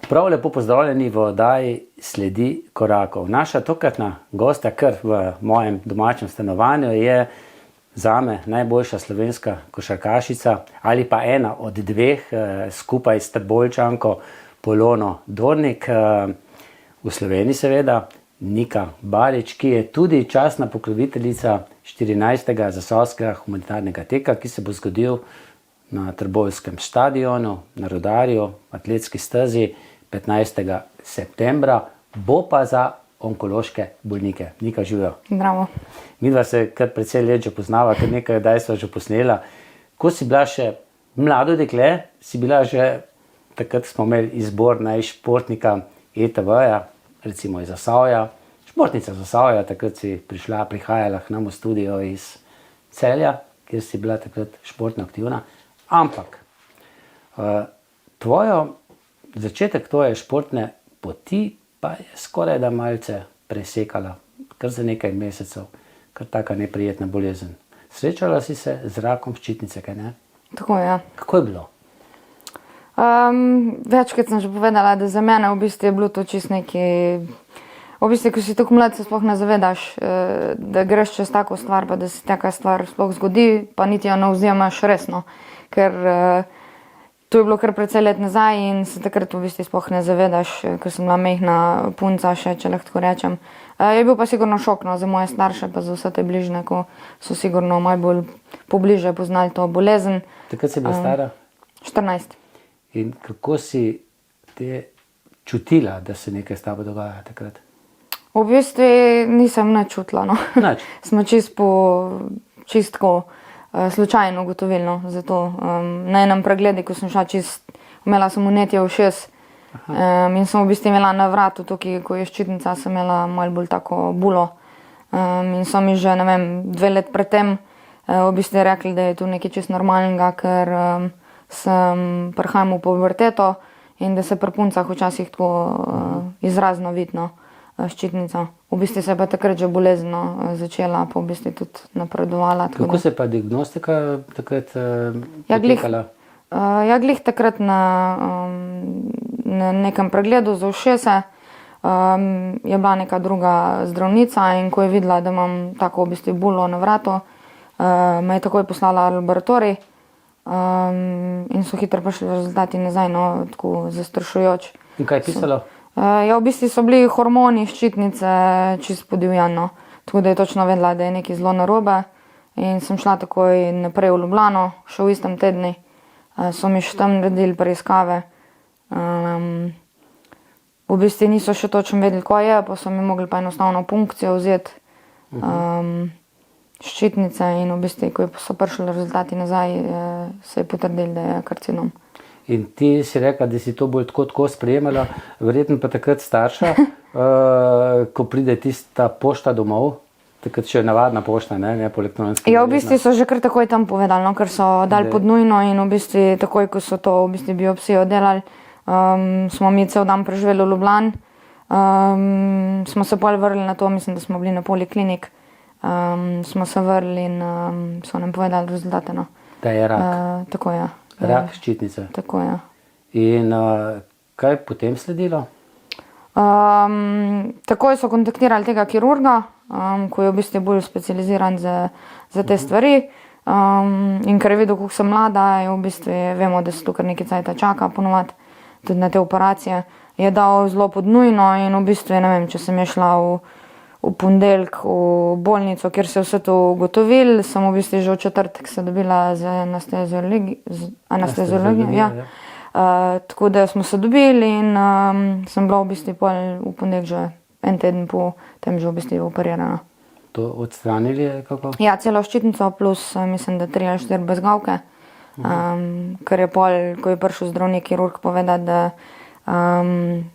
Prav lepo pozdravljeni v oddaji Sledi korakov. Naša tokratna gostja, kar v mojem domačem stanovanju, je zame najboljša slovenska košarkašica ali pa ena od dveh skupaj s Trboveljčanko Polono Dornik, v Sloveniji seveda, Nika Barič, ki je tudi častna pokroviteljica 14. zasavskega humanitarnega teka, ki se bo zgodil na Trboveljskem stadionu, na Rudarju, atletski stezi 15. septembra, bo pa za onkološke bolnike. Nika, živijo. Bravo. Midva se kar precej let že poznava, kar nekaj oddaj sva že posnela. Ko si bila še mlado dekle, si bila že, takrat smo imeli izbor najšportnika ETV-ja, recimo iz Zasavja, športnica Zasavja, takrat si prihajala k nam v studio iz Celja, kjer si bila takrat športno aktivna. Ampak začetek tvoje športne poti pa je skoraj da malce presekala, kar za nekaj mesecev, kar taka neprijetna bolezen. Srečala si se z rakom ščitnice, kaj ne? Tako je. Kako je bilo? Večkrat sem že povedala, da za mene v bistvu je bilo to čist neki... V bistvu, ko si tako mlad, se sploh ne zavedaš, da greš čez tako stvar, pa da se taka stvar sploh zgodi, pa niti jo ne vzemaš resno. Ker to je bilo kar precej let nazaj in se takrat v bistvu sploh ne zavedaš, ker sem bila mehna punca še, če lahko rečem. Je bil pa sigurno šok za moje starše, pa za vse te bližnje, ko so sigurno malo bolj pobliže poznali to bolezen. Takrat si bila stara? 14. In kako si te čutila, da se nekaj s tabo dogaja takrat? V bistvu nisem nič čutila, no. Nič? Smo čistko slučajno ugotovili, no, zato na enem pregledu, ko sem šla imela sem vnetje ušes in sem v bistvu imela na vratu tukaj, ko je ščitnica, sem imela malo bolj tako bulo in so mi že, ne vem, 2 let predtem v bistvu rekli, da je to nekaj čist normalnega, ker sem prihajam v puberteto in da se pri puncah včasih tako izrazno vidno ščitnica. V bistvu se je pa takrat že bolezno začela, pa v bistvu tudi napredovala. Kako se je pa diagnostika takrat potekala? Glih takrat na nekem pregledu za ušese je bila neka druga zdravnica in ko je videla, da imam tako v bistvu bulo na vratu, me je takoj poslala v laboratorij in so hitro prišli rezultati nazaj, no, tako zastrašujoč. In kaj je pisalo? V bistvu so bili hormoni ščitnice čist podivjano, tako da je točno vedela, da je nekaj zelo narobe in sem šla takoj naprej v Ljubljano, še v istem tedni. So mi še tam naredili preiskave. V bistvu niso še točno vedeli, kaj je, pa so mi mogli pa enostavno punkcijo vzeti ščitnice in v bistvu, ko so prišli rezultati nazaj, se je potrdili, da je karcinom. In ti si rekla, da si to bolj tako sprejemala, verjetno pa takrat starša, ko pride tista pošta domov, takrat še navadna pošta, ne po elektronski. Ja, v bistvu so že kar takoj tam povedali, no, ker so dali pod nujno in v bistvu takoj, ko so to v bistvu biopsijo delali, smo mi cel dan preživeli v Ljubljani, smo se pol vrli na to, mislim, da smo bili na poliklinik, smo se vrli in so nam povedali rezultate, no. Da je rak. Tako je. Rak ščitnice. Tako je. In kaj je potem sledilo? Takoj so kontaktirali tega kirurga, ko je v bistvu bolj specializiran za te stvari. In ker je videl, kako sem mlada, je v bistvu, vemo, da se tu kar nekaj cajta čaka ponovadi, tudi na te operacije, je dal zelo pod nujno in v bistvu, ne vem, če sem je šla v ponedeljek v bolnico, kjer se je vse to ugotovil, sem v bistvu že v četrtek se dobila z anesteziologijo. Ja. Tako da smo se dobili in sem bila v bistvu v ponedeljek že en teden po tem že v bistvu operirana. To odstranili je kako? Ja, celo ščitnico plus mislim, da 3 ali 4 bezgavke, ker je pol, ko je prišel zdravnik kirurg povedati, da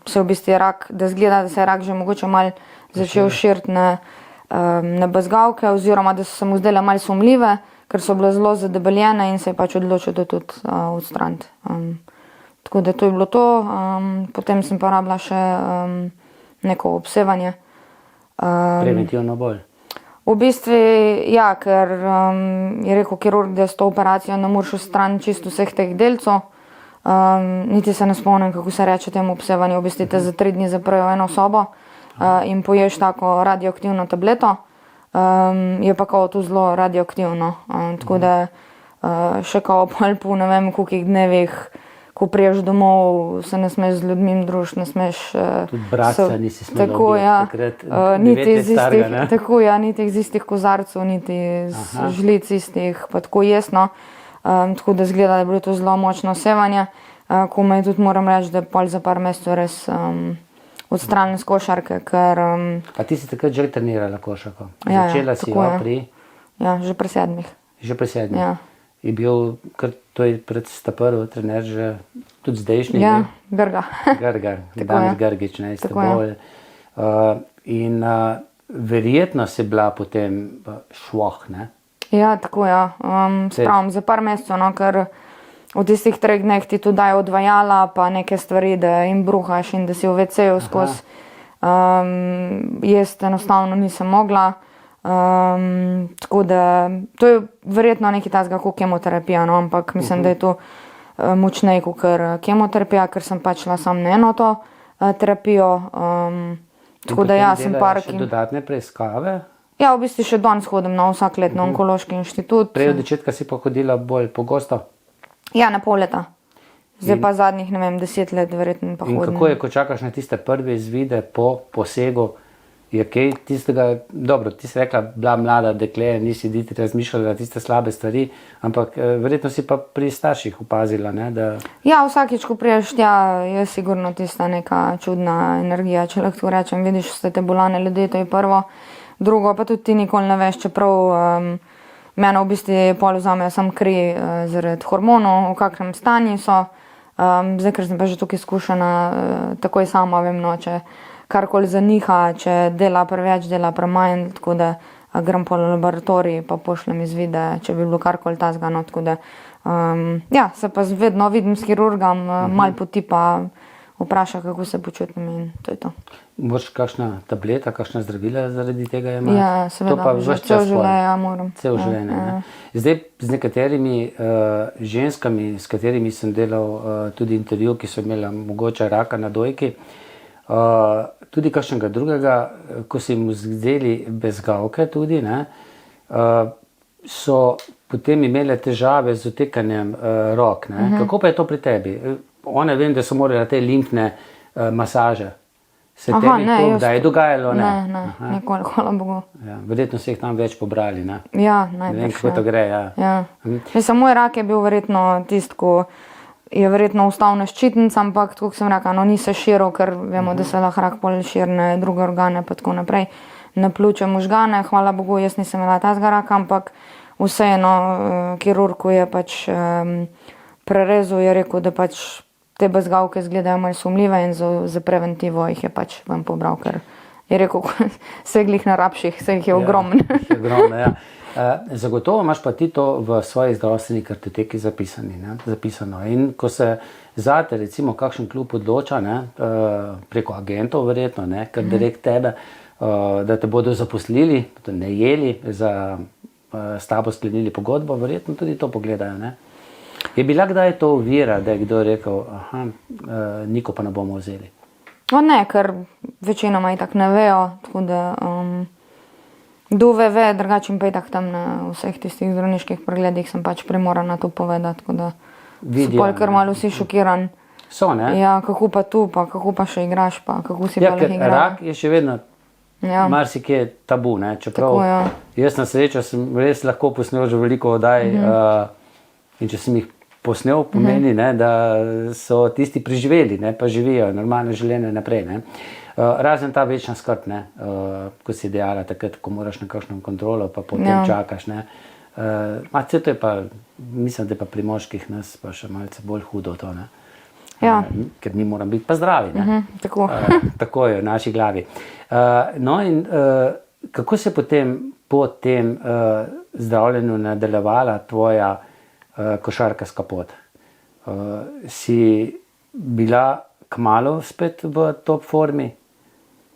se v bistvu rak, da zgleda, da se je rak že mogoče malo začel širiti na bezgavke oziroma da so se mu zdele malo sumljive, ker so bile zelo zadebeljene in se je pač odločil to tudi odstraniti. Tako da to je bilo to, potem sem pa rabila še neko obsevanje. Preventivno bolj? V bistvu, ja, ker je rekel kirurg, da s to operacijo ne moreš odstraniti čisto vseh teh delcev, Niti se ne spomnim, kako se reče temu obsevanju. V bistvu te za 3 dni zaprejo v eno sobo in poješ tako radioaktivno tableto. Je pa kao to zelo radioaktivno. Tako da še kao po ne vem kolikih dnevih, ko priješ domov, se ne smeš z ljudmi družiti, ne smeš... Tudi bratca nisi smela tako, ubiti ja, takrat, niti iz starega, istih, ne? tako, ja, niti iz istih kozarcev, niti iz žlic istih, pa tako jesno. Tako da zgleda, da je bilo to zelo močno sevanje. Ko me tudi moram reči, da je pol za par mesecev res odstranjen z košarke, ker... Pa ti si takrat že trenirala košarko? Ja, Začela si tako jo je. pri... Ja, že pri 7. Že pri 7. Ja. Je bil, to je pred sta prvi trener že tudi zdajšnji, Ja, Grga. Grgar, Tako Damir je. Grgič, ne, s Tako teboj. In verjetno si bila potem švoh, ne? Ja, tako ja. Spravim za par mesecev, no, ker v tistih 3 dneh ti tu dajo odvajala, pa neke stvari, da jim bruhaš in da si v WC-ju skozi. Jaz enostavno nisem mogla. Tako da to je verjetno nekaj takega kot kemoterapija, no, ampak mislim, da je to močnej kot kemoterapija, ker sem pač šla sam na eno to terapijo. Tako da ja, sem par... Še dodatne preiskave? Ja, v bistvu še danes hodim na vsak let na onkološki inštitut. Prej od začetka si pa hodila bolj pogosto? Ja, na pol leta. Zdaj pa zadnjih, ne vem, 10 let verjetno pa In hodim. kako je, ko čakaš na tiste prve izvide po posegu, je kaj tistega, dobro, ti si rekla, bila mlada dekle, nisi niti razmišljala tiste slabe stvari, ampak verjetno si pa pri starših opazila, ne, da... Ja, vsakič, ko priješ tja, je sigurno tista neka čudna energija, če lahko tako rečem. Vidiš, ste te bolane ljudi, to je prvo. Drugo, pa tudi ti nikoli ne veš, čeprav mene v bistvu pol vzamejo sam kri zaradi hormonov, v kakšnem stanju so. Zdaj, ker sem pa že tukaj izkušena, takoj sama vem, no, če karkoli zaniha, če dela preveč, dela premanj, tako da grem po laboratoriji, pa pošljem izvide, če bi bilo karkoli tazga, no, tako da ja, se pa vedno vidim s kirurgom, malo potipa, vpraša, kako se počutim in to je to. Moraš kakšna tableta, kakšna zdravila zaradi tega imati? Ja, seveda, že cel življenje moram. Cel življenje, ne? Zdaj, z nekaterimi ženskami, s katerimi sem delal tudi intervju, ki so imela mogoče raka na dojki, tudi kakšnega drugega, ko so jim vzeli bezgavke tudi, ne, so potem imele težave z otekanjem rok, ne? Kako pa je to pri tebi? One vem, da so morale te limfne masaže. Se tebi to kdaj je dogajalo? Ne, nikoli, hvala Bogu. Ja, verjetno se jih tam več pobrali, ne? Ja, Ne vem, najbrž. kako to gre, ja. Ja. Mislim, moj rak je bil verjetno tisti, ko je verjetno ustavna ščitnica, ampak tako sem rekla, no, ni se širil, ker vemo, da se lahko rak pol širi na druge organe, pa tako naprej, na pljuče, možgane. Hvala Bogu, jaz nisem imela tazga raka, ampak vseeno kirurg, ko je pač prerezal, je rekel, da pač te bezgavke izgledajo malo sumljive in za preventivo jih je pač ven pobral, ker je rekel, se glih na rapših, se jih je ogromno. Ja, ogromno, ja. Zagotovo imaš pa ti to v svoji zdravstveni kartoteki zapisano. In ko se zate recimo kakšen klub odloča, ne, preko agentov verjetno, ne, ker direkt tebe, da te bodo zaposlili, najeli, s tabo sklenili pogodbo, verjetno tudi to pogledajo, ne. Je bila kdaj to ovira, da je kdo rekel, Niko pa ne bomo vzeli? Ne, ker večinoma itak ne vejo, tako da kdo ve, drugačen pa itak tam na vseh tistih zdravniških pregledih sem pač primorana to povedati, tako da so pol kar malo vsi šokirani. So, ne? Ja, kako pa tu, pa kako pa še igraš, pa kako si Ja, pa ker lahko igraš. rak je še vedno marsikje tabu, ne? Čeprav Tako, ja. jaz na srečo sem res lahko posnel že veliko oddaj in če sem jih posnel, pomeni, ne, da so tisti preživeli, ne, pa živijo normalno življenje naprej, ne. Razen ta večna skrb, ne, ko si dejala takrat, ko moraš na kakšno kontrolo, pa potem čakaš, ne. To je pa, mislim, da je pa pri moških nas pa še malce bolj hudo to, ne. Ja. Ker mi moramo biti pa zdravi, ne. Tako. Tako je v naši glavi. No in kako se potem po tem zdravljenju nadaljevala tvoja košarkarska pot? Si bila kmalu spet v top formi?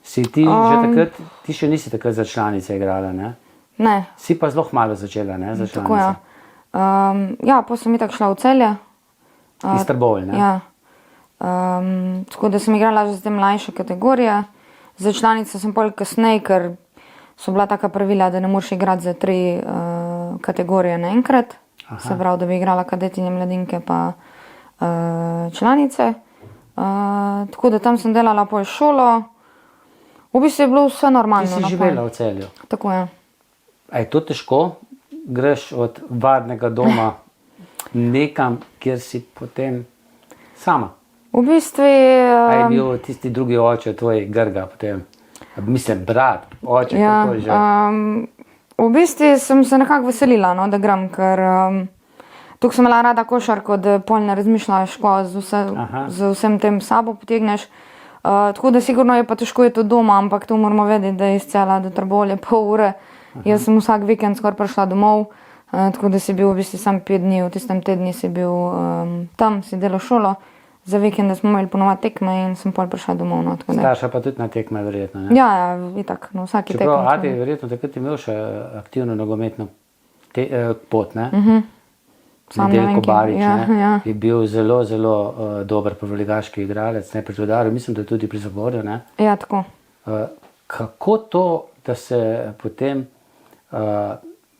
Si ti že takrat, ti še nisi takrat za članice igrala, ne? Ne. Si pa zelo kmalu začela, ne, za članice? Tako, ja. Ja, potem sem itak šla v Celje, Iz Trbovelj, ne? Ja. Tako da sem igrala že za te mlajše kategorije. Za članice sem pol kasneje, ker so bila taka pravila, da ne moreš igrati za 3 kategorije naenkrat. Se pravi, da bi igrala kadetinje, mladinke pa članice. Tako da tam sem delala pol šolo. V bistvu je bilo vse normalno. Ti si živela v Celju. Tako je. A je to težko? Greš od varnega doma nekam, kjer si potem sama? V bistvu... A je bil tisti drugi oče tvoj Grga potem? Mislim, brat, oče, kako že? V bistvu sem se nekako veselila, no, da grem, ker tukaj sem imela rada košarko, da pol ne razmišljaš, ko z vsem tem sabo potegneš. Tako da sigurno je pa težko je to doma, ampak to moramo vedeti, da je iz Celja do Trbovelj 0,5 ure. Jaz sem vsak vikend skoraj prišla domov, tako da si bil v bistvu sam 5 dni, v tistem tedni si bil tam, si delal šolo. Za vikende smo imeli ponovadi tekme in sem pol prišla domov. No, Starša pa tudi na tekme verjetno, ne? Ja, itak, na vsaki tekme. Čeprav Ati je verjetno takrat imel še aktivno nogometno pot, ne? Nedeljko Barič, je bil zelo, zelo dober prvoligaški igralec, ne, pri Rudarju, mislim, da tudi pri Zagorju, ne? Ja, tako. Kako to, da se potem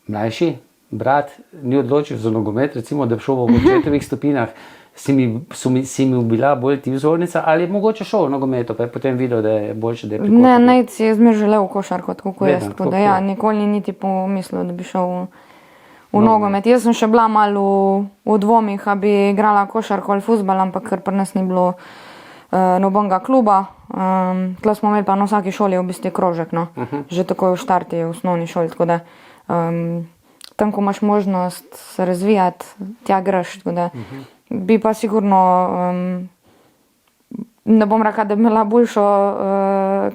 mlajši brat ni odločil za nogomet, recimo, da bi šel v očetovih stopinjah, si mi bila bolj ti vzornica ali je mogoče šel v nogometu, pa je potem videl, da je boljše, da je pri košarku? Ne, Nejc je zmer želel košarko, tako kot jaz, tako da ja, nikoli ni niti pomislil, da bi šel v nogomet. Jaz sem še bila malo v dvomih, a bi igrala košarko ali fuzbal, ampak ker pri nas ni bilo nobenega kluba. Tla smo imeli pa na vsaki šoli v bistvu krožek, no. Že tako v štarti, v osnovni šoli, tako da tam, ko imaš možnost se razvijati, tja greš, tako da bi pa sigurno, ne bom rekla, da bi imela boljšo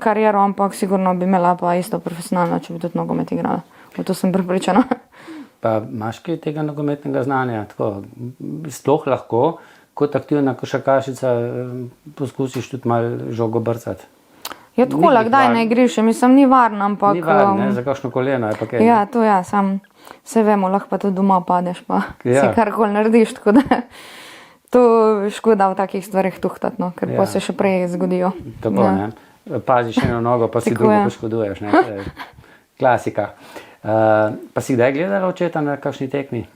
kariero, ampak sigurno bi imela pa isto profesionalno, če bi tudi nogomet igrala. V to sem prepričana. Pa imaš kaj tega nogometnega znanja? Tako, sploh lahko kot aktivna košarkašica poskusiš tudi malo žogo brcati? Ja, tako, kdaj na igrišče, mislim, ni varno, ampak... Ni varno, ne, za kakšno koleno je pa kaj? Ja, to ja, sam se vemo, lahko pa tudi doma padeš, pa si karkoli narediš, tako da to škoda v takih stvarih tuhtati, no, ker pa se še prej zgodijo. Tako, ne, paziš eno nogo, pa si drugo poškoduješ, ne, klasika. Pa si kdaj gledala očeta na kakšni tekmi?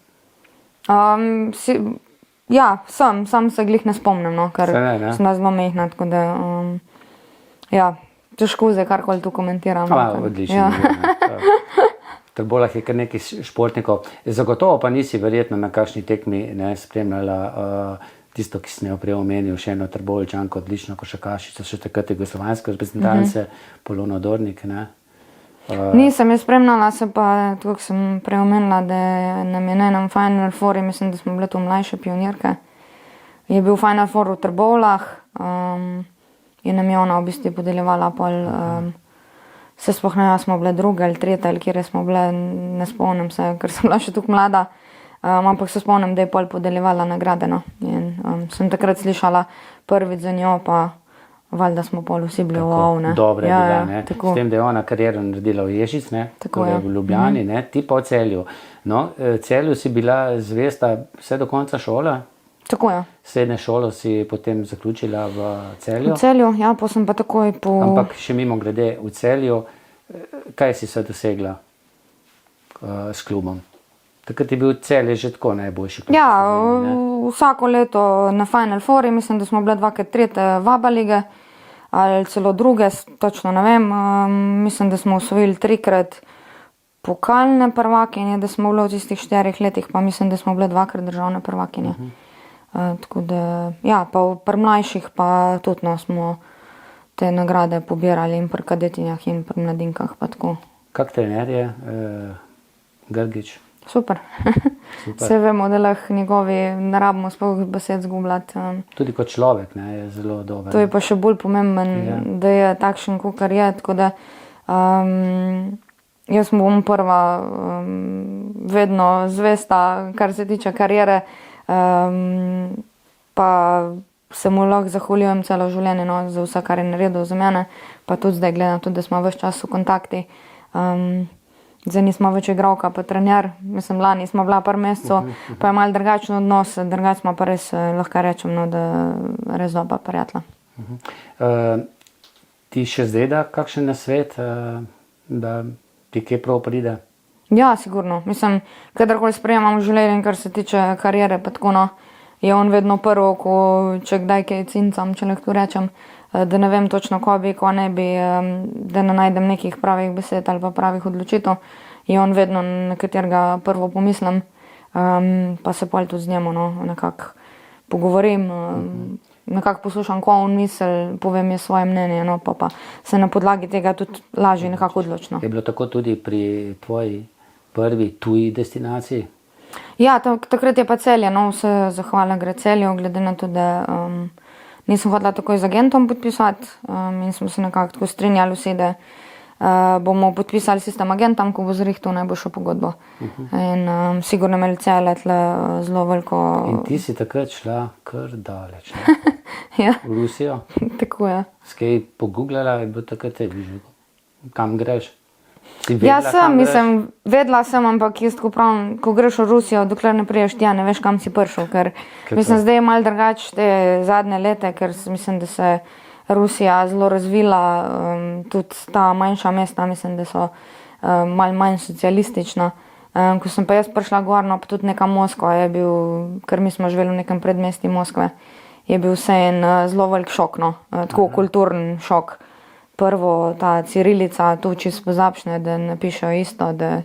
Ja, sam se glih ne spomnim, no, ker sem zelo mehna, tako da ja, težko zdaj karkoli tu komentiram. Odlično. V Trboveljah je kar nekaj športnikov. Zagotovo pa nisi verjetno na kakšni tekmi spremljala tisto, ki sem jo prej omenil, še eno Trboveljčanko, odlično košarkašico, še takrat jugoslovanske reprezentance, Polono Dornik, ne? Nisem je spremljala, se pa, tako sem prej omenila, da nam je na enem Final Fouru, mislim, da smo bile tu mlajše pionirke. Je bil Final Four v Trboveljah in nam je ona v bistvu podeljevala pol, se sploh ne, smo bile druge ali tretje ali kjer smo bile, ne spomnim se, ker sem bila še tukaj mlada, ampak se spomnim, da je pol podeljevala nagrade, no. In sem takrat slišala prvič za njo, pa valjda smo pol vsi bili wow, ne. Dobre je bila, ne. S tem, da je ona kariero naredila v Ježic, ne, torej v Ljubljani, ne, ti pa v Celju. No, Celju si bila zvesta vse do konca šole? Tako je. Srednje šolo si potem zaključila v Celju? V Celju, ja, pa sem pa takoj po... Ampak še mimo grede v Celju, kaj si se dosegla s klubom? Takrat je bil Celje že tako najboljši klub. Ja, vsako leto na Final Fouri, mislim, da smo bile 2-krat tretje VABA lige, ali celo druge, točno ne vem, mislim, da smo osvojili 3-krat pokalne prvakinje, da smo bile v tistih 4 letih, pa mislim, da smo bile 2-krat državne prvakinje. Tako da, ja, pa pri mlajših pa tudi, no, smo te nagrade pobirali in pri kadetinjah in pri mladinkah, pa tako. Kak trener je Grgič? Super. Vse vemo, da lahko njegovi ne rabimo sploh besed zgubljati. Tudi kot človek, ne, je zelo dober. To je pa še bolj pomemben, da je takšen, kakor je, tako da jaz bom prva vedno zvesta, kar se tiče kariere, pa se mu lahko zahvaljujem celo življenje, no, za vse, kar je naredil za mene, pa tudi zdaj gledam, tudi, da smo ves čas v kontakti. zdaj nismo več igralka, pa trener, mislim, lani smo bila par mesecev, pa je malo drugačen odnos, drugače smo pa res, lahko rečem, no, da res dobra prijatelja. Ti še zdaj da kakšen nasvet, da ti kje prav pride? Ja, sigurno. Mislim, kadarkoli sprejemam življenje, kar se tiče kariere, pa tako, no, je on vedno prvo, če kdaj kaj cincam, če lahko rečem, da ne vem točno, ko bi, ko ne bi, da ne najdem nekih pravih besed ali pa pravih odločitev, je on vedno, na katerega prvo pomislim, pa se pol tudi z njemu, no, nekako pogovorim, nekako poslušam, ko on misli, povem je svoje mnenje, no, pa se na podlagi tega tudi lažje nekako odločno. Je bilo tako tudi pri tvoji prvi tuji destinaciji? Ja, takrat je pa Celje, no, vse zahvala gre Celju, glede na to, da nisem hotela takoj z agentom podpisati in smo se nekako tako strinjali vsi, da bomo podpisali s tem agentom, ko bo zrihtal najboljšo pogodbo. In sigurno imeli Celje tle zelo veliko... In ti si takrat šla kar daleč, ne? Ja, V Rusijo? tako je. Skaj pogooglala, je bilo takrat tebi že, kam greš? Si Ja, vedela, kam greš? mislim, vedela sem, ampak jaz tako pravim, ko greš v Rusijo, dokler ne priješ tja, ne veš, kam si prišel, ker mislim, zdaj je malo drugače te zadnje leta, ker mislim, da se Rusija zelo razvila, tudi ta manjša mesta, mislim, da so malo manj socialistična. Ko sem pa jaz prišla gor, no, pa tudi neka Moskva je bil, ker mi smo živeli v nekem predmestju Moskve, je bil vse en zelo velik šok, no, tako kulturni šok. Prvo, ta cirilica, tu čisto pozapšne, da ne pišejo isto, da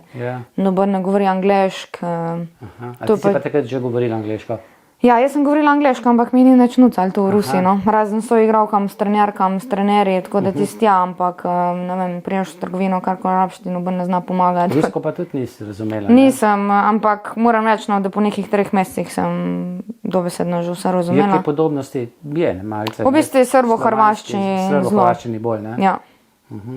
noben ne govori anglešk. A ti si pa takrat že govorila angleško? Ja, jaz sem govorila angleško, ampak mi ni nič nucalo tu v Rusiji, no. Razen so igralkam, s trenerkam, s trenerji, tako da tisti ja, ampak ne vem, priješ v trgovino, karkoli rabiš, ti noben ne zna pomagati. Rusko pa tudi nisi razumela, ne? Nisem, ampak moram reči, no, da po nekih 3 mesecih sem dobesedno že vse razumela. Je kaj podobnosti? Je, ne, malce. V bistvu je srbo-hrvaščini zelo. Srbo-hrvaščini bolj, ne? Ja,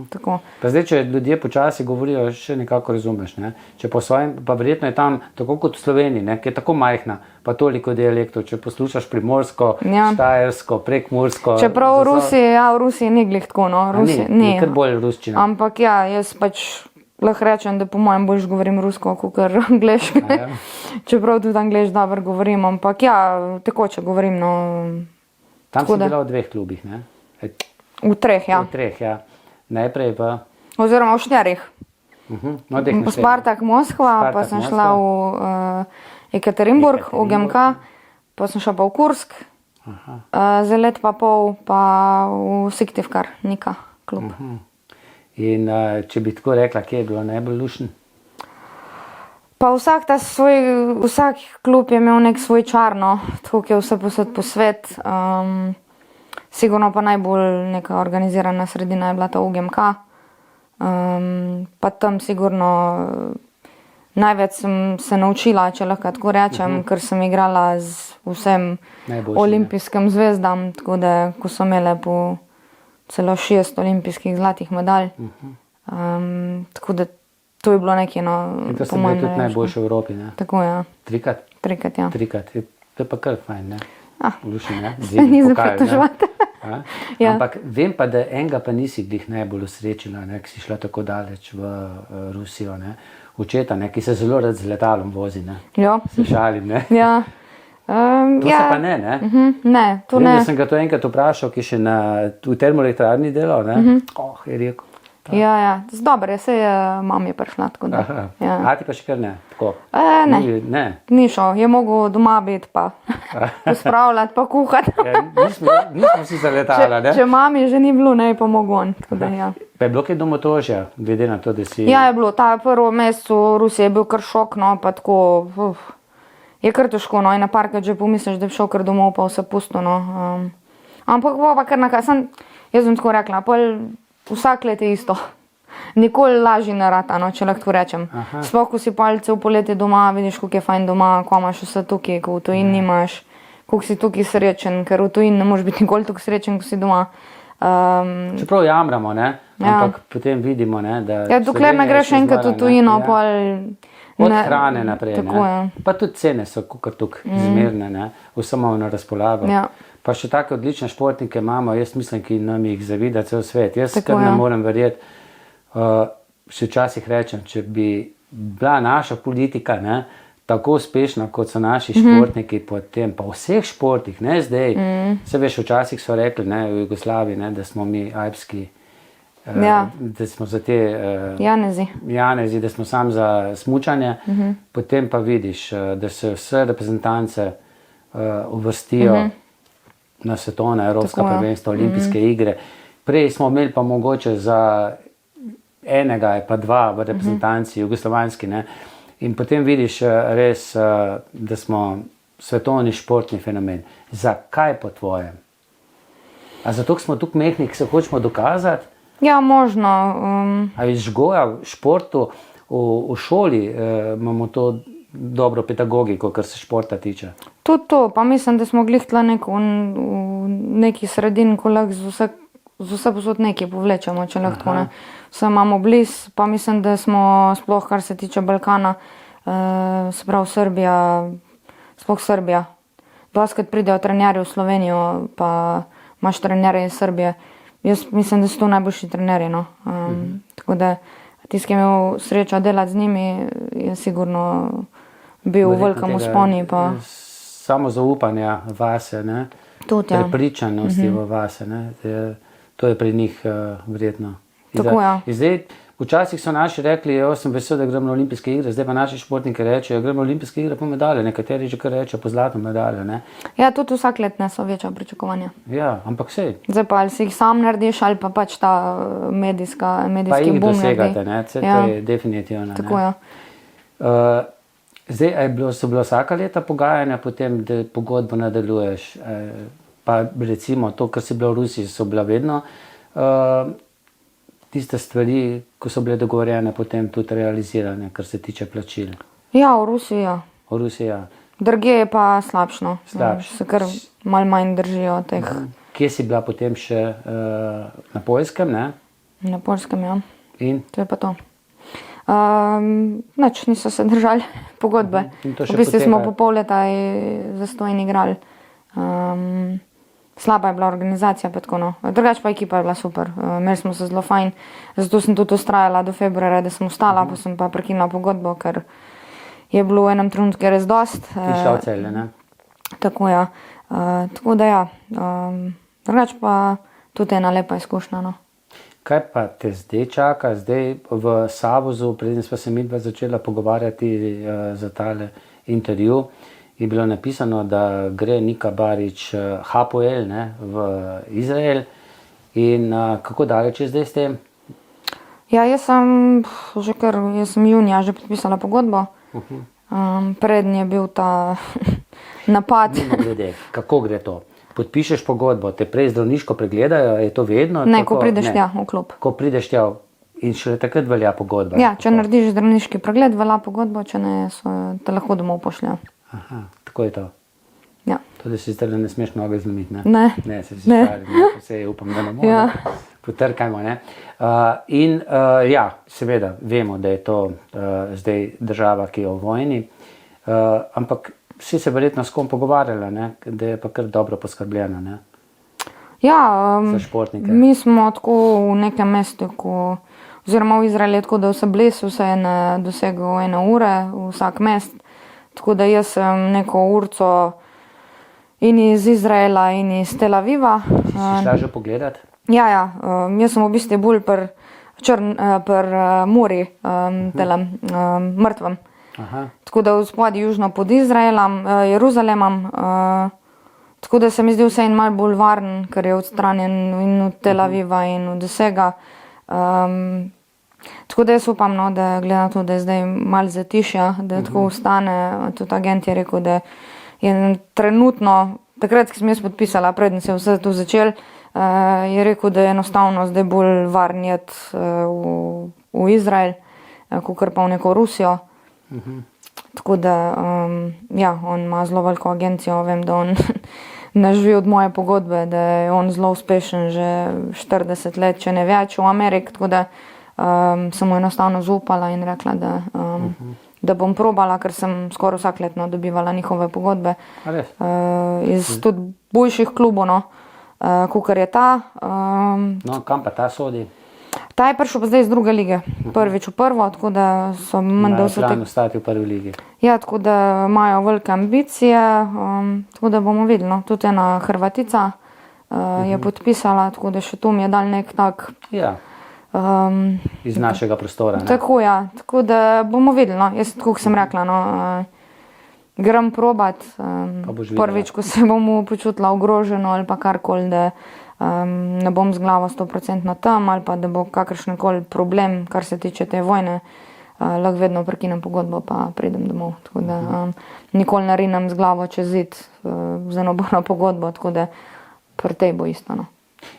tako. Pa zdaj, če ljudje počasi govorijo, še nekako razumeš, ne? Če po svojem, pa verjetno je tam, tako kot v Sloveniji, ne, ki je tako majhna, pa toliko dialektov, če poslušaš primorsko, štajersko, prekmursko. Čeprav v Rusiji ni glih tako, no. Ni, je kar bolj ruščina. Ampak ja, jaz pač lahko rečem, da po mojem bolj govorim rusko, kakor angleško. Čeprav tudi angleš dobro govorim, ampak ja, tekoče govorim, no. Tam si bila v 2 klubih, ne? V 3, ja. V 3, ja. Najprej v... Oziroma v 4. No, v Spartak Moskva, pa sem šla v Ekaterinburg, v GMK, pa sem šla pa v Kursk, za let pa pol pa v Syktyvkar, Nika klub. In če bi tako rekla, kje je bilo najbolj lušen? Pa vsak klub je imel nek svoj čar, no, tako je vse posod po svet. Sigurno pa najbolj neka organizirana sredina je bila ta UGMK. Pa tam sigurno največ sem se naučila, če lahko tako rečem, ker sem igrala z vsem olimpijskim zvezdam, tako da ko so imele po celo 6 olimpijskih zlatih medalj. Tako da to je bilo nekaj, no, in to se je tudi najboljše v Evropi, ne? Tako, ja. 3-krat? 3-krat, ja. 3-krat, to je pa kar fajn, ne? Lušen, ne? Ni za pritoževati. Ja. Ampak vem pa, da enega pa nisi glih najbolj osrečila, ne, ki si šla tako daleč v Rusijo, ne. Očeta, ne, ki se zelo rad z letalom vozi, ne. Ja. Se šalim, ne. Ja. To se pa ne, ne. Ne, to ne. Vem, da sem ga to enkrat vprašal, ki še v termoelektrarni delal, ne. Je rekel. Ja, dobro, se je mami prišla, tako da. Ja. A ti pa še kar ne, tako? Ne, ni šel, je mogel doma biti pa pospravljati, pa kuhati. Nismo si zaletala, ne? Če mami že ni bilo, ne je pa mogel on, tako da ja. Pa je bilo kaj domotožja, glede na to, da si... Ja, je bilo, ta prvo mesec v Rusiji je bil kar šok, no, pa tako, je kar težko, no, in na parkrat že pomisliš, da bi šel kar domov, pa vse pusto, no. Ampak pa kar nekaj, jaz bom tako rekla, vsak let je isto. Nikoli lažji ne rata, no, če lahko tako rečem. Sploh, ko si palce v poletje doma, vidiš, kako je fajn doma, ko imaš vse tukaj, ko v tujini nimaš, koliko si tukaj srečen, ker v tujini ne moreš biti nikoli tako srečen, ko si doma. Čeprav jamramo, ne? Ampak potem vidimo, ne, da... Ja, dokler ne greš enkrat v tujino, od hrane naprej, tako, ne? Pa tudi cene so kakor tukaj zmerne, ne? Vse imamo na razpolago. Ja. Pa še take odlične športnike imamo, jaz mislim, ki nam jih zavida cel svet. Jaz kar ne morem verjeti. še včasih rečem, če bi bila naša politika, ne, tako uspešna, kot so naši športniki, potem pa v vseh športih, ne zdaj, se veš, včasih so rekli, ne, v Jugoslaviji, ne, da smo mi alpski, da smo za te janezi, da smo sam za smučanje, potem pa vidiš, da se vse reprezentance uvrstijo na svetovna evropska prvenstva, olimpijske igre. Prej smo imeli pa mogoče za enega pa dva v reprezentanci jugoslovanski, ne. In potem vidiš res, da smo svetovni športni fenomen. Zakaj po tvojem? A zato, ker smo tukaj mehni, ki se hočemo dokazati? Ja, možno. A iz vzgoja v športu, v šoli imamo to dobro pedagogiko, kar se športa tiče? Tudi to, pa mislim, da smo glih tla v neki sredini, ko lahko z vse posod nekaj povlečemo, če lahko tako ne. Vse imamo bliz, pa mislim, da smo sploh, kar se tiče Balkana, se pravi Srbija, sploh Srbija. Doskrat pridejo trenerji v Slovenijo, pa imaš trenerje iz Srbije. Jaz mislim, da so to najboljši trenerji, no. Tako da tisti, ki je imel srečo delati z njimi, je sigurno bil v velikem vzponu. Samo zaupanja vase, ne? Tudi, prepričanosti v vase, ne? To je pri njih vredno. Tako, ja. Zdaj, včasih so naši rekli, jaz sem vesel, da grem na olimpijske igre, zdaj pa naši športniki rečejo, grem na olimpijske igre po medalje, nekateri že kar rečejo po zlato medaljo, ne? Ja, tudi vsak let ne so večja pričakovanja. Ja, ampak sej. Zdaj pa ali si jih sam narediš, ali pa pač ta medijski boom naredi. Pa jih dosegate, ne? To je definitivno, ne? Tako, ja. Zdaj, so bila vsaka leta pogajanja potem, da pogodbo nadaljuješ? Pa recimo to, kar si bila v Rusiji, so bila vedno tiste stvari, ko so bile dogovorjene, potem tudi realizirane, kar se tiče plačil? Ja, v Rusiji, ja. V Rusiji, ja. Drugje je pa slabšno. Se kar malo manj držijo teh. Kje si bila potem še na Poljskem, ne? Na Poljskem, ja. In? To je pa to. Nič, niso se držali pogodbe. V bistvu smo po pol leta zastojni igrali. Slaba je bila organizacija, pa tako, no. Drugače pa ekipa je bila super. Imeli smo se zelo fajn. Zato sem tudi ustrajala do februarja, da sem ostala, pa sem pa prekinila pogodbo, ker je bilo v enem trenutku res dost. Ti šla v Celje, ne? Tako, ja. Tako da, ja. Drugače pa tudi ena lepa izkušnja, no. Kaj pa te zdaj čaka? Zdaj v Savozu, preden sva se midva začela pogovarjati za tale intervju, je bilo napisano, da gre Nika Barić Hapoel, ne, v Izrael. In kako daleč je zdaj s tem? Ja, jaz sem junija že podpisala pogodbo. Prednji je bil ta napad. Glede, kako gre to? Podpišeš pogodbo, te prej zdravniško pregledajo, je to vedno? Ne, ko prideš tja v klub. Ko prideš tja in šele takrat velja pogodba? Ja, če narediš zdravniški pregled, velja pogodba, če ne, te lahko domov pošljajo. Aha, tako je to. Ja. To, da si zdaj ne smeš noge zlomiti, ne? Ne. Ne, se si stari, vse upam, da ne bomo. Ja. Potrkajmo, ne? Ja, seveda, vemo, da je to zdaj država, ki je v vojni, ampak si se verjetno s kom pogovarjala, ne? Da je pa kar dobro poskrbljena, ne? Ja, za športnike. Mi smo tako v nekem mestu, oziroma v Izraelu je tako, da vse blizu, vse je na dosegu 1 ure, vsak mest. Tako da jaz sem neko urco in iz Izraela in iz Tel Aviva. Si šla že pogledat? Ja, jaz sem v bistvu bolj pri Muri, mrtvem. Aha. Tako da v spodnji južno pod Izraelom, Jeruzalemom, tako da se mi zdi vse en malo bolj varen, ker je odstranjen in od Tel Aviva in od vsega. Tako da jaz upam, no, da glede na to, da je zdaj malo zatišja, da tako ostane. Tudi agent je rekel, da je trenutno, takrat, ko sem jaz podpisala, preden se je vse to začel, je rekel, da je enostavno zdaj bolj varen jet v Izrael, kakor pa v neko Rusijo. Tako da, ja, on ima zelo veliko agencijo, vem, da on ne živi od moje pogodbe, da je on zelo uspešen že 40 let, če ne več v Ameriki, tako da sem mu enostavno zaupala in rekla, da bom probala, ker sem skoraj vsakletno dobivala njihove pogodbe. Iz tudi boljših klubov, no, kakor je ta. No, kam pa ta sodi? Ta je prišel pa zdaj iz druge lige, prvič v prvo, tako da so menda Imajo vse plan ostati v prvi ligi. Ja, tako da imajo velike ambicije, tako da bomo videli. No. Tudi ena Hrvatica je podpisala, tako da še to mi je dal nek tak... Ja, iz našega prostora. Ne? Tako, ja. Tako da bomo videli. No. Jaz, tako sem rekla, no, grem probat. Prvič, ko se bomo počutila ogroženo ali pa karkoli, da ne bom z glavo 100% tam ali pa da bo kakršenkoli problem, kar se tiče te vojne, lahko vedno prekinem pogodbo pa pridem domov. Tako da nikoli ne rinem z glavo čez zid za nobeno pogodbo, tako da pri tej bo isto. No.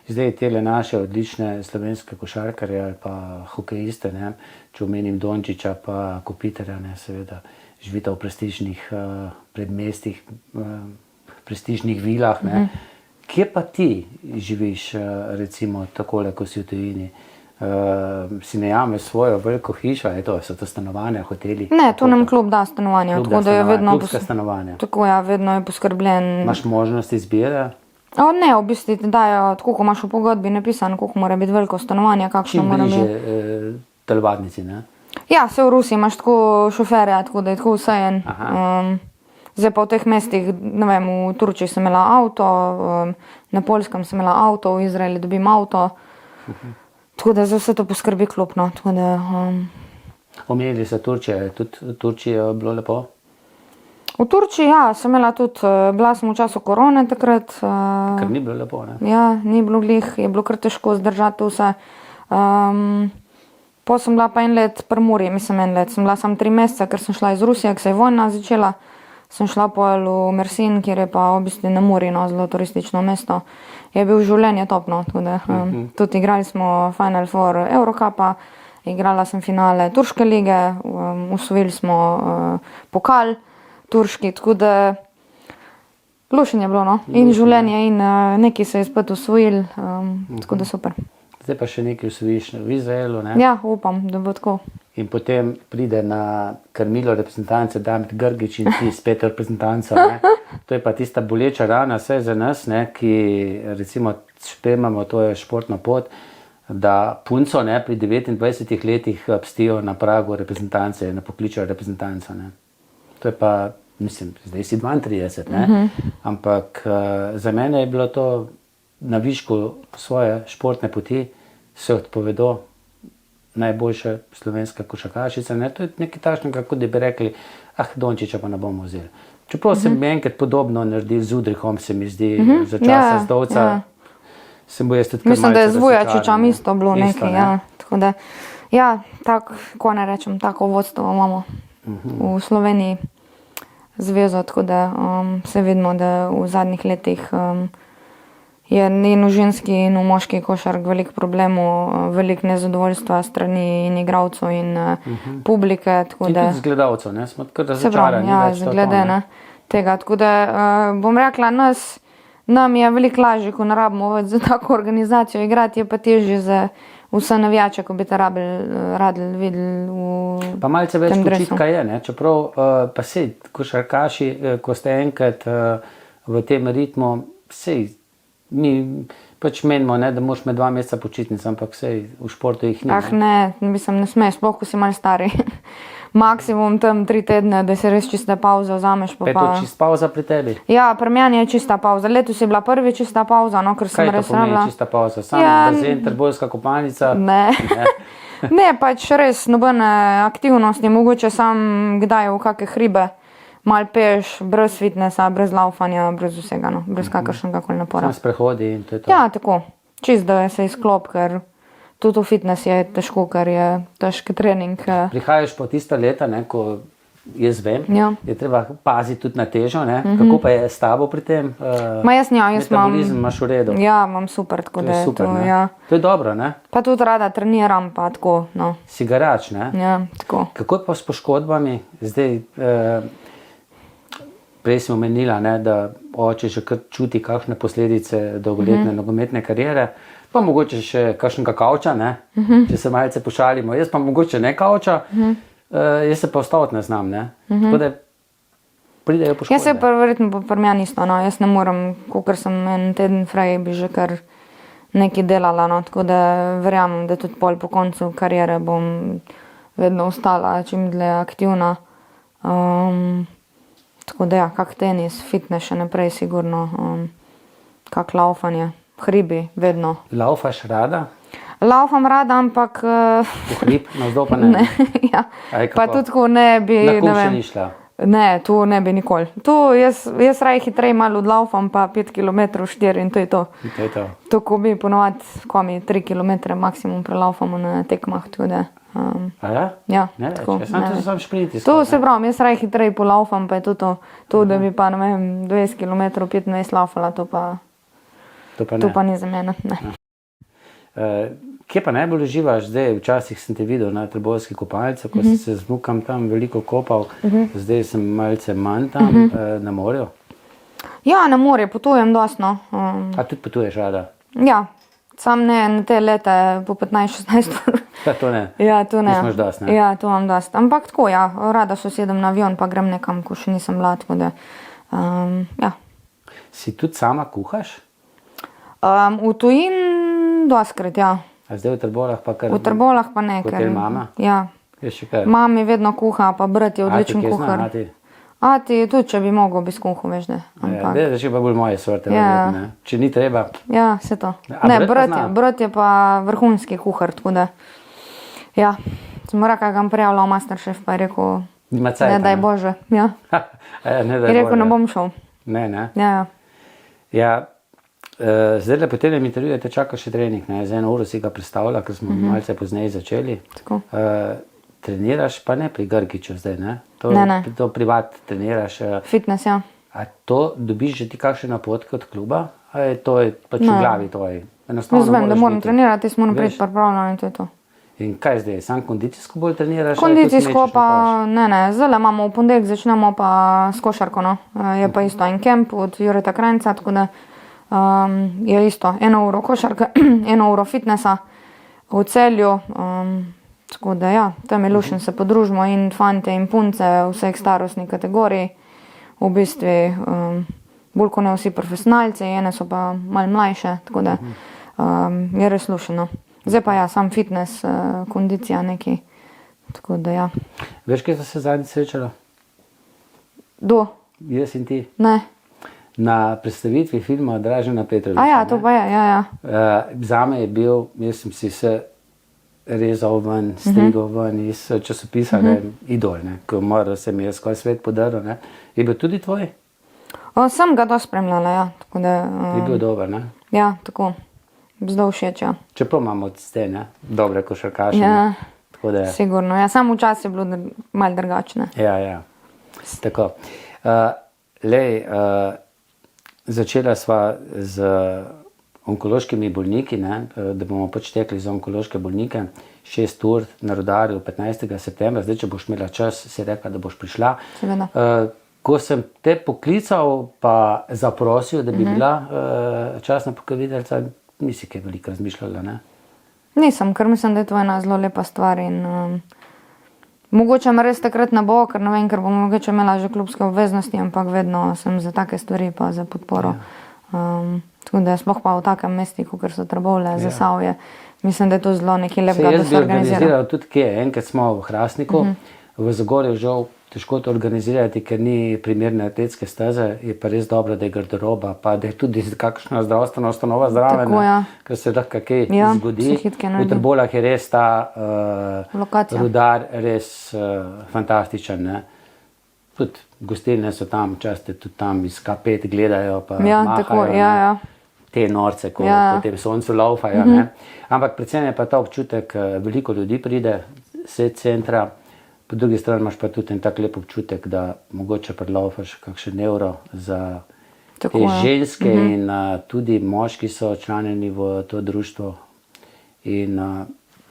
Zdaj tele naše odlične slovenske košarkarje ali pa hokejiste, ne, če omenim Dončiča pa Kopitarja, ne, seveda živita v prestižnih predmestih, prestižnih vilah. Ne. Kje pa ti živiš, recimo takole, ko si v tujini? Si najameš svojo veliko hišo, so to stanovanja, hoteli? Ne, tu nam klub da stanovanja. Klub da stanovanja, klubska stanovanja. Tako, ja, vedno je poskrbljen. Imaš možnost izbire? Ne, v bistvu ti dajo, tako ko imaš v pogodbi napisano, koliko mora biti veliko stanovanja, kakšno mora biti. Čim bliže telovadnici, ne? Ja, se v Rusiji imaš tako šoferja, tako da je tako vsejen. Zdaj pa v teh mestih, ne vem, v Turčiji sem imela avto, na Poljskem sem imela avto, v Izraeli dobim avto. Tako da za vse to poskrbi klub, no. Omenili se Turčije, tudi v Turčiji je bilo lepo? V Turčiji, ja, sem imela tudi, bila sem v času korone takrat. Ker ni bilo lepo, ne? Ja, ni bilo glih, je bilo kar težko zdržati vse. Po sem bila pa en let pri Muri, mislim en let, sem bila samo 3 mesece, ker sem šla iz Rusije, ker se je vojna začela. Sem šla v Mersin, kjer je pa v bistvu na Muri, no, zelo turistično mesto. Je bil življenje topno, tudi igrali smo Final Four Eurocupa, igrala sem finale Turške lige, osvojili smo pokal turški, tako da lušen je bilo, no. In življenje in nekaj se je spet osvojili, tako da super. Zdaj pa še nekaj osvojiš v Izraelu, ne? Ja, upam, da bo tako. In potem pride na krmilo reprezentance Damit Grgić in ti spet reprezentanco, ne? To je pa tista boleča rana, vse za nas, ne, ki recimo spremljamo to je športno pot, da punco, ne, pri 29 letih pstijo na pragu reprezentance, ne pokličajo reprezentanco, ne. To je pa, mislim, zdaj si 32, ne, ampak za mene je bilo to na višku svoje športne poti, se odpovedo najboljša slovenska košarkašica, ne, to je nekaj takšnega, kot da bi rekli, Dončiča pa ne bomo vzeli. Čeprav sem enkrat podobno naredil z Udrihom, se mi zdi, za časa Zdovca, sem bil jaz tudi kar malce mislim, da je z Vujačičem isto bilo isto, nekaj, ja. Tako da, ja, tako, ko ne rečem, tako vodstvo imamo v Sloveniji zvezo, tako da se vidimo, da v zadnjih letih je in v ženski in v moški košark veliko problemov, veliko nezadovoljstva strani in igralcev in publike. Tako in da, tudi z gledalcev, ne, smo tako se pravi, razočarani. ja, zglede tega. Tako da bom rekla, nam je veliko lažje, ko ne rabimo več za tako organizacijo igrati, je pa težje za vse navijače, ko bi te radi videli v pa malce več tem dresu. počitka je, ne, čeprav pa sej košarkaši, ko ste enkrat v tem ritmu, sej mi pač menimo, ne, da moraš med 2 meseca počitnic, ampak sej v športu jih ni. Ne, mislim, ne smeš, sploh, ko si malo stari. Maksimum tam 3 tedne, da se res čista pauza vzameš. Pa je to čist pauza pri tebi? Ja, pri meni je čista pauza. Letos je bila prvi čista pauza, no, ker sem res Kaj to pomeni rabila. čista pauza? Samo bazen, trbojska kopalnica? Ne. Ne, pač res nobene aktivnosti, mogoče sam kdaj v kakšne hribe, malo peš, brez fitnessa, brez laufanja, brez vsega, no, brez kakršnega koli napora. Sam sprehodi in to je to. Ja, tako. Čist, da se izklop, ker tudi v fitness je težko, ker je težki trening. Prihajaš po tista leta, ne, ko jaz vem, Ja. je treba paziti tudi na težo, ne. Kako pa je s tabo pri tem? Ma jaz imam. Metabolizem imaš v redu? Ja, imam super, tako To da je je super, to, ne. ja. To je dobro, ne. Pa tudi rada treniram, pa tako, no. Si garač, ne. Ja, tako. Kako je pa s poškodbami? Zdaj, prej si omenila, ne, da oče že kar čuti kakšne posledice dolgoletne nogometne kariere, pa mogoče še kakšnega kavča, ne, če se malce pošalimo. Jaz pa mogoče ne kavča, jaz se pa ustaviti ne znam, ne. Tako da pridejo poškodbe. Jaz se verjetno pa pri meni isto, no. Jaz ne morem, kakor sem en teden fraj, bi že kar nekaj delala, no, tako da verjamem, da tudi pol po koncu kariere bom vedno ostala čim dlje aktivna. Tako da ja, kak tenis, fitness še naprej sigurno, kak laufanje, hribi, vedno. Laufaš rada? Laufam rada, ampak V hrib, navzdol pa ne? ja. Aj, Pa kako? tudi tako ne bi, Na ne kup še vem. ni šla? Ne, tu ne bi nikoli. Tu jaz raje hitreje malo odlaufam, pa 5 km 4 in to je to. To je to. To, ko bi ponovadi, ko mi 3 km maksimum prelaufamo na tekmah, tako da. A ja? Ja, Ne več, tako, jaz sem ne. to sam šprinti. To se pravi, jaz raje hitreje polaufam, pa je to. To, da bi pa, ne vem, 20 km 25 laufala, to pa ni za mene. Ne. Kje pa najbolj uživaš zdaj? Včasih sem te videl na Trboveljski kopalnici, ko si se z vnukom tam veliko kopal, zdaj sem malce manj tam na morju. Ja, na morje potujem dosti, no. A tudi potuješ rada? Ja, sam ne na te lete po 15-16 ur. Ja, to ne. Ja, to ne. Ti imaš dosti, ne? Ja, to imam dosti. Ampak tako, ja, rada se usedem na avion, pa grem nekam, ko še nisem bila, tako da, ja. Si tudi sama kuhaš? V tujini dostikrat, ja. A zdaj v Trbovljah pa kar? V Trbovljah pa ne, Hotel mama? Ja. Je še kar? Mami vedno kuha, pa brat je odličen Ati, kje zna, kuhar. Ati? Ati, tudi če bi mogel, bi skuhal, veš, ne. Ja, Ampak, da je pa bolj moje sorte, Ja. verjetno, ne. Če ni treba. ja, vse to. A Ne, brat pa zna? brat je pa vrhunski kuhar, tako da, ja. Sem mu rekel, ga bom prijavila v Masterchef, pa je rekel, Nima cajta, ne daj Bože, ja. Ja, ne Je daj rekel, Bože. ne bom šel. Ne, ne. Ja, ja. Ja, zdaj le po tem intervjuju te čaka še trening, ne? Za 1 uro si ga predstavlja, ker smo malce pozneje začeli. Tako. Treniraš pa ne pri Grgiču zdaj, ne? To, Ne. To privat treniraš. Fitness, ja. A to dobiš že ti kakšne napotke od kluba? A je to pač v Ne. glavi tvoji? Enostavno Jaz vem, da moraš moram biti. trenirati, jaz moram Veš? priti pripravljena in to je to. In kaj zdaj, sam kondicijsko bolj treniraš? ali tudi Kondicijsko mečeš na pa, ne, zdaj imamo v ponedeljek, začnemo pa s košarko, no. Je pa isto en kemp od Jureta Krajnca, tako da je isto 1 uro košarke, 1 uro fitnessa v Celju, tako da ja, tam je lušen se podružimo in fante in punce vseh starostnih kategorij, v bistvu bolj kot ne vsi profesionalci, ene so pa malo mlajše, tako da je res lušeno. Zdaj pa ja, sam fitness, kondicija neki, tako da ja. Veš, kje sta se zadnjič srečala? Do? Jaz in ti? Ne. Na predstavitvi filma Dražena Petroviča. A ja, to pa je, ja, ja. Zame je bil, jaz sem si se rezal ven, strigel ven iz časopisa, Idol, ne, ko moral se mi je skoraj svet podaril, ne. Je bil tudi tvoj? Sem ga dosti spremljala, ja, tako da, Je bil dober, ne? ja, tako, zelo všeč, ja. Čeprav imamo te, ne, dobre košarkaše, Ja. ne. Tako da, Sigurno, ja, samo včasih je bilo malo drugačne. ja, ja. Tako. Začela sva z onkološkimi bolniki, ne, da bomo pač tekli za onkološke bolnike, 6 ur na Rudarju 15. septembra, zdaj, če boš imela čas, si rekla, da boš prišla. Seveda. Ko sem te poklical, pa zaprosil, da bi bila častna pokroviteljca, nisi kaj veliko razmišljala, ne? Nisem, ker mislim, da je to ena zelo lepa stvar in mogoče me res takrat ne bo, ker ne vem, ker bom mogoče imela že klubske obveznosti, ampak vedno sem za take stvari pa za podporo. Tako da sploh pa v takem mestu, kot so Trbovlje, Zasavje, mislim, da je to zelo nekaj lepega, da Jaz se bi organizira. organiziral tudi kje, enkrat smo v Hrastniku, v Zagorju žal težko to organizirati, ker ni primerne atletske steze, je pa res dobro, da je garderoba, pa da je tudi kakšna zdravstvena ustanova zraven, Tako, ja. ker se lahko kaj Ja, zgodi. se hitke V naredi. Trbovljah je res ta Lokacija. Rudar res fantastičen, ne. Tudi gostilne so tam, včasih tudi tam iz K5 gledajo, pa Ja, mahajo, tako, ne. ja, ja. Te norce, ko Ja. po tem soncu laufajo, ne. Ampak predvsem je pa ta občutek, veliko ljudi pride s centra, po drugi strani imaš pa tudi en tak lep občutek, da mogoče predlaufaš kakšen evro za Tako, te ja. ženske in tudi moški so članjeni v to društvo in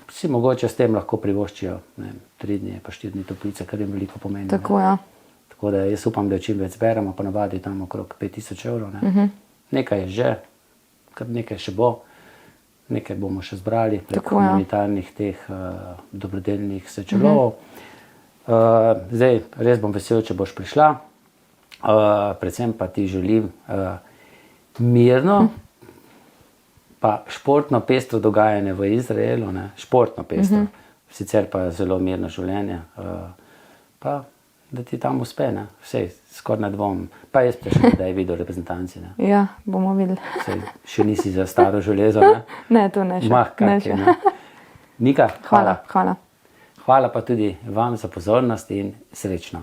si mogoče s tem lahko privoščijo, ne vem, 3 dni pa 4 dni toplice, kar jim veliko pomeni. ne. Tako, ja. Tako da jaz upam, da čim več zberemo, pa navadi tam okrog 5000 evrov. Ne. Nekaj je že, kar nekaj še bo, nekaj bomo še zbrali prek Tako, ja. humanitarnih teh dobrodelnih sečelovov. Zdaj, res bom vesel, če boš prišla, predvsem pa ti želim mirno, pa športno pestro dogajanje v Izraelu, ne? Športno pestro, sicer pa zelo mirno življenje, pa da ti tam uspe, ne? Vsej, skoraj ne dvom. Pa jaz še da je videl reprezentanci. Ne? Ja, bomo videli. Sej, še nisi za staro železo, ne? Ne, to ne še. Ne še. Ne? Nika, hvala. Hvala. Hvala pa tudi vam za pozornost in srečno.